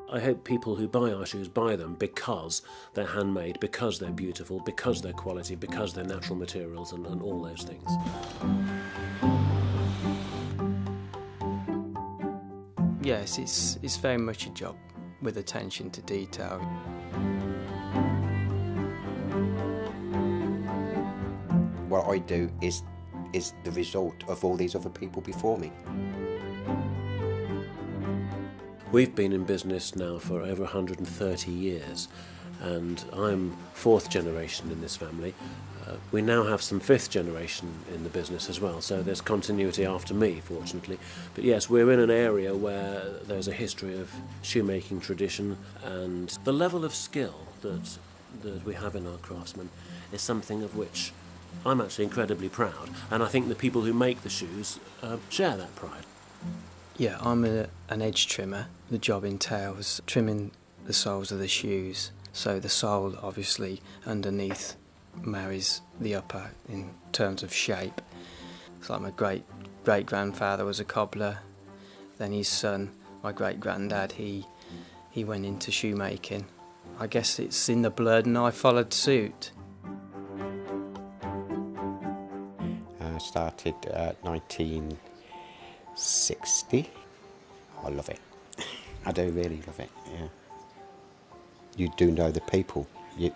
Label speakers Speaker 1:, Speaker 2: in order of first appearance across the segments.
Speaker 1: I hope people who buy our shoes buy them because they're handmade, because they're beautiful, because they're quality, because they're natural materials and all those things.
Speaker 2: Yes, it's very much a job with attention to detail.
Speaker 3: What I do is the result of all these other people before me.
Speaker 1: We've been in business now for over 130 years, and I'm fourth generation in this family. We now have some fifth generation in the business as well, so there's continuity after me, fortunately. But yes, we're in an area where there's a history of shoemaking tradition, and the level of skill that we have in our craftsmen is something of which I'm actually incredibly proud, and I think the people who make the shoes share that pride.
Speaker 2: Yeah, I'm an edge trimmer. The job entails trimming the soles of the shoes, so the sole obviously underneath marries the upper in terms of shape. It's like my great-grandfather was a cobbler, then his son, my great-granddad, he went into shoemaking. I guess it's in the blood and I followed suit.
Speaker 3: I started 1960. I love it. I do really love it, yeah. You do know the people,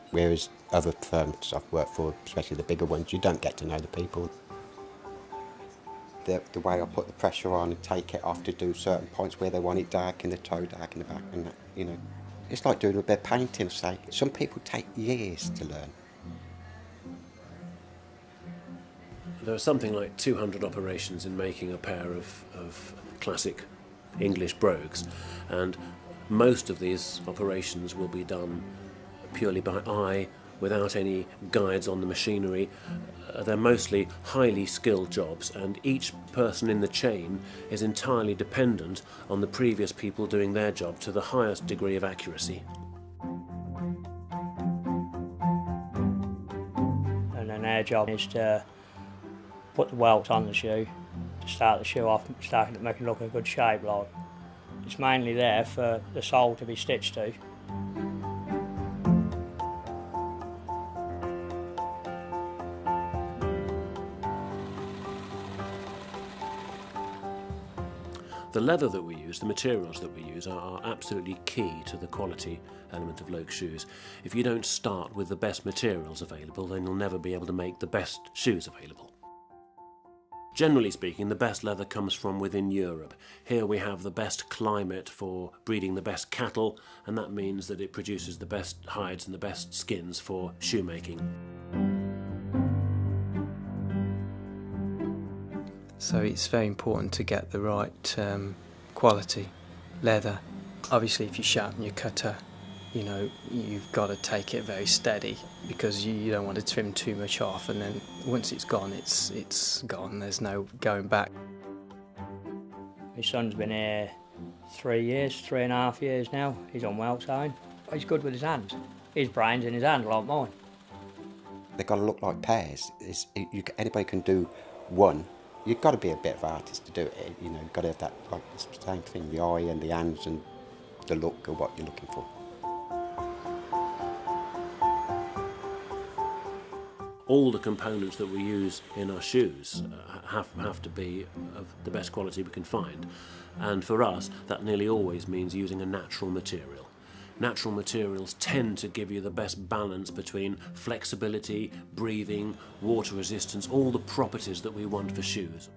Speaker 3: whereas other firms I've worked for, especially the bigger ones, you don't get to know the people. The way I put the pressure on and take it off to do certain points where they want it dark in the toe, dark in the back, and that, you know. It's like doing a bit of painting, say. Some people take years to learn.
Speaker 1: There are something like 200 operations in making a pair of classic English brogues, and most of these operations will be done purely by eye, without any guides on the machinery. They're mostly highly skilled jobs, and each person in the chain is entirely dependent on the previous people doing their job to the highest degree of accuracy.
Speaker 4: And then our job is to put the welts on the shoe, to start the shoe off, starting to make it look a good shape. Like, it's mainly there for the sole to be stitched to.
Speaker 1: The leather that we use, the materials that we use are absolutely key to the quality element of Loake shoes. If you don't start with the best materials available, then you'll never be able to make the best shoes available. Generally speaking, the best leather comes from within Europe. Here we have the best climate for breeding the best cattle, and that means that it produces the best hides and the best skins for shoemaking.
Speaker 2: So it's very important to get the right quality leather. Obviously, if you sharpen your cutter, you know, you've got to take it very steady, because you don't want to trim too much off, and then once it's gone, it's gone. There's no going back.
Speaker 4: My son's been here 3.5 years now. He's on welt sewing. He's good with his hands. His brain's in his hand like mine.
Speaker 3: They've got to look like pairs. Anybody can do one. You've got to be a bit of an artist to do it. You know, you've got to have that, like, the same thing, the eye and the hands and the look of what you're looking for.
Speaker 1: All the components that we use in our shoes have to be of the best quality we can find, and for us that nearly always means using a natural material. Natural materials tend to give you the best balance between flexibility, breathing, water resistance, all the properties that we want for shoes.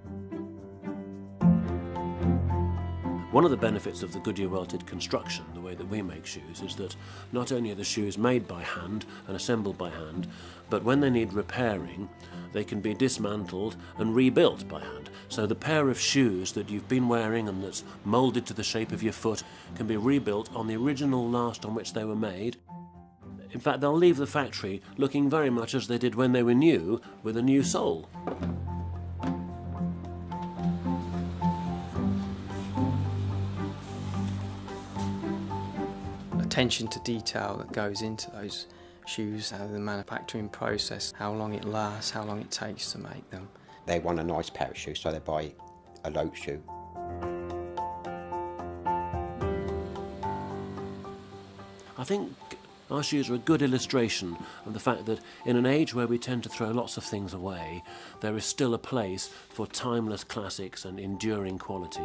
Speaker 1: One of the benefits of the Goodyear welted construction, the way that we make shoes, is that not only are the shoes made by hand and assembled by hand, but when they need repairing, they can be dismantled and rebuilt by hand. So the pair of shoes that you've been wearing and that's moulded to the shape of your foot can be rebuilt on the original last on which they were made. In fact, they'll leave the factory looking very much as they did when they were new, with a new sole.
Speaker 2: Attention to detail that goes into those shoes, how the manufacturing process, how long it lasts, how long it takes to make them.
Speaker 3: They want a nice pair of shoes, so they buy a Loake shoe.
Speaker 1: I think our shoes are a good illustration of the fact that in an age where we tend to throw lots of things away, there is still a place for timeless classics and enduring quality.